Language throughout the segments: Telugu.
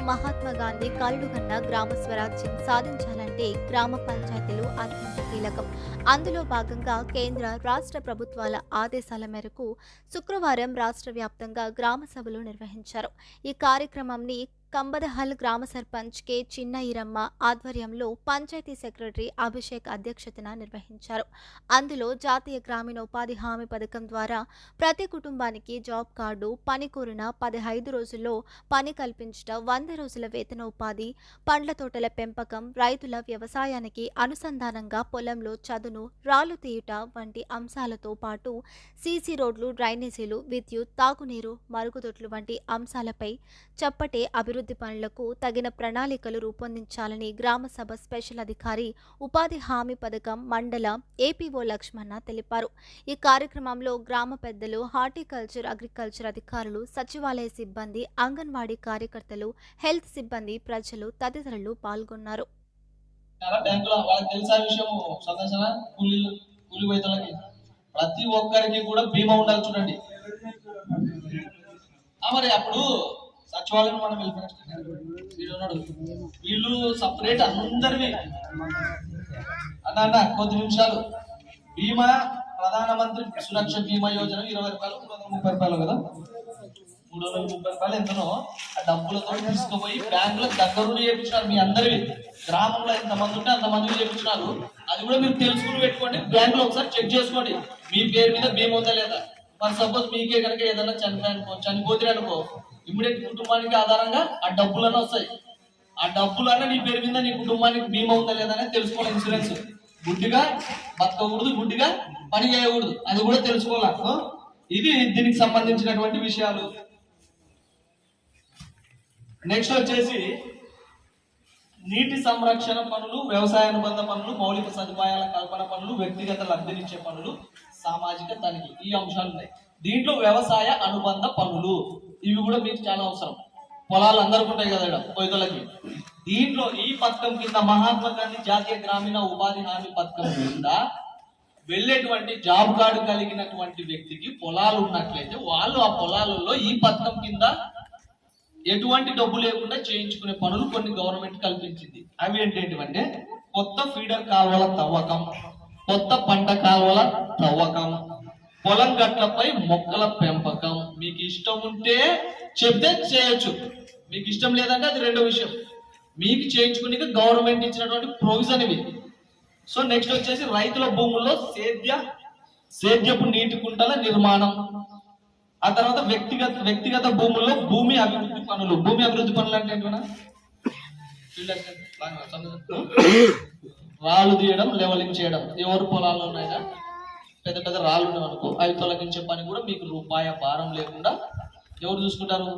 మహాత్మా గాంధీ కలలుగన్న గ్రామ స్వరాజ్యం సాధించాలంటే గ్రామ పంచాయతీలు అత్యంత కీలకం. అందులో భాగంగా కేంద్ర, రాష్ట్ర ప్రభుత్వాల ఆదేశాల మేరకు శుక్రవారం రాష్ట్ర వ్యాప్తంగా గ్రామ సభలు నిర్వహించారు. ఈ కార్యక్రమాన్ని కంబదహల్ గ్రామ సర్పంచ్ కె చిన్నఈరమ్మ ఆధ్వర్యంలో పంచాయతీ సెక్రటరీ అభిషేక్ అధ్యక్షతన నిర్వహించారు. అందులో జాతీయ గ్రామీణ ఉపాధి హామీ పథకం ద్వారా ప్రతి కుటుంబానికి జాబ్ కార్డు, పని కోరిన 15 రోజుల్లో పని కల్పించడం, 100 రోజుల వేతన ఉపాధి, పండ్ల తోటల పెంపకం, రైతుల వ్యవసాయానికి అనుసంధానంగా పొలంలో చదును, రాళ్లు తీయుట వంటి అంశాలతో పాటు సీసీ రోడ్లు, డ్రైనేజీలు, విద్యుత్, తాగునీరు, మరుగుదొడ్లు వంటి అంశాలపై చప్పటే అభివృద్ధి పనులకు తగిన ప్రణాళికలు రూపొందించాలని గ్రామ సభ స్పెషల్ అధికారి, ఉపాధి హామీ పథకం మండల ఏపీఓ లక్ష్మణ తెలిపారు. ఈ కార్యక్రమంలో గ్రామ పెద్దలు, హార్టికల్చర్, అగ్రికల్చర్ అధికారులు, సచివాలయ సిబ్బంది, అంగన్వాడీ కార్యకర్తలు, హెల్త్ సిబ్బంది, ప్రజలు తదితరులు పాల్గొన్నారు. ప్రతి ఒక్కరికి కూడా బీమా ఉండాలి. చూడండి, మరి అప్పుడు సచివాలయం మనం వీళ్ళు సపరేట్ అందరివి అన్న కొద్ది నిమిషాలు. బీమా ప్రధానమంత్రి సురక్ష బీమా యోజన 20 రూపాయలు, 330 రూపాయలు కదా, 330 రూపాయలు ఎంతనో ఆ డబ్బులతో తీసుకుపోయి బ్యాంకులో దగ్గరుండి చేయించినారు. మీ అందరివి గ్రామంలో ఎంతమంది ఉంటే అంతమంది చేయించినారు. అది కూడా మీరు తెలుసుకుని పెట్టుకోండి. బ్యాంకులో ఒకసారి చెక్ చేసుకోండి మీ పేరు మీద బీమా ఉందా లేదా. మరి సపోజ్ మీకే కనుక ఏదైనా చనిపోతే అనుకో, ఇమ్మీడియట్ కుటుంబానికి ఆధారంగా ఆ డబ్బులన్నా వస్తాయి. ఆ డబ్బులన్నా నీ పేరు మీద నీ కుటుంబానికి బీమా ఉందా లేదా అనేది తెలుసుకోవాలి. ఇన్సూరెన్స్ గుడ్డిగా బతకకూడదు, గుడ్డిగా పని చేయకూడదు, అది కూడా తెలుసుకోవాలి. ఇది దీనికి సంబంధించినటువంటి విషయాలు. నెక్స్ట్ వచ్చేసి నీటి సంరక్షణ పనులు, వ్యవసాయ అనుబంధ పనులు, మౌలిక సదుపాయాల కల్పన పనులు, వ్యక్తిగత లబ్ధినిచ్చే పనులు, సామాజిక తనిఖీ, ఈ అంశాలు ఉన్నాయి. దీంట్లో వ్యవసాయ అనుబంధ పనులు ఇవి కూడా మీకు చాలా అవసరం. పొలాలు అందరికీ ఉంటాయి కదా పొయ్యిలకి. దీంట్లో ఈ పథకం కింద మహాత్మా గాంధీ జాతీయ గ్రామీణ ఉపాధి హామీ పథకం కింద వెళ్ళేటువంటి జాబ్ కార్డు కలిగినటువంటి వ్యక్తికి పొలాలు ఉన్నట్లయితే వాళ్ళు ఆ పొలాలలో ఈ పథకం కింద ఎటువంటి డబ్బు లేకుండా చేయించుకునే పనులు కొన్ని గవర్నమెంట్ కల్పించింది. అవి ఏంటంటే కొత్త ఫీడర్ కాలువల తవ్వకం, కొత్త పంట కాలువల తవ్వకం, పొలం గట్లపై మొక్కల పెంపకం. మీకు ఇష్టం ఉంటే చెప్తే చేయొచ్చు, మీకు ఇష్టం లేదంటే అది రెండో విషయం. మీకు చేయించుకునే గవర్నమెంట్ ఇచ్చినటువంటి ప్రొవిజన్ ఇవి. సో నెక్స్ట్ వచ్చేసి రైతుల భూముల్లో సేద్యపు నీటి కుంటల నిర్మాణం. ఆ తర్వాత వ్యక్తిగత భూముల్లో భూమి అభివృద్ధి పనులు. భూమి అభివృద్ధి పనులు అంటే ఏంటన్నా, రాళ్ళు తీయడం, లెవలింగ్ చేయడం. ఎవరు పొలాల్లో ఉన్నాయినా పెద్ద పెద్ద రాళ్ళు ఉన్నాయి అనుకో, అవి తొలగించే పని కూడా మీకు రూపాయ భారం లేకుండా ఎవరు చూసుకుంటారు?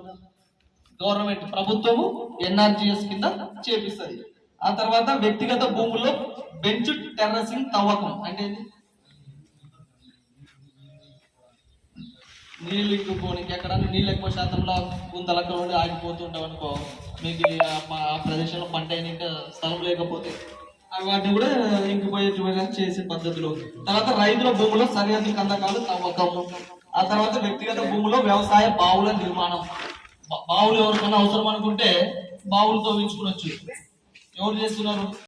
గవర్నమెంట్, ప్రభుత్వము ఎన్ఆర్జీఎస్ కింద చేపిస్తుంది. ఆ తర్వాత వ్యక్తిగత భూముల్లో బెంచ్ టెర్రసింగ్ తవ్వకం అంటే నీళ్ళు ఇంకుపోనికి, ఎక్కడన్నా నీళ్ళు ఎక్కువ శాతంలో గుంతలక్కడ ఉండి ఆగిపోతుంటాం అనుకో, మీకు ఆ ప్రదేశంలో పంట అయినాక స్థలం లేకపోతే వాటిని కూడా ఇంకిపోయే చేసే పద్ధతులు. తర్వాత రైతుల భూములో సరిహద్దు కందకాలు తవ్వకం. ఆ తర్వాత వ్యక్తిగత భూములో వ్యవసాయ బావుల నిర్మాణం. బావులు ఎవరికైనా అవసరం అనుకుంటే బావులు తవ్వించుకునొచ్చు. ఎవరు చేస్తున్నారు?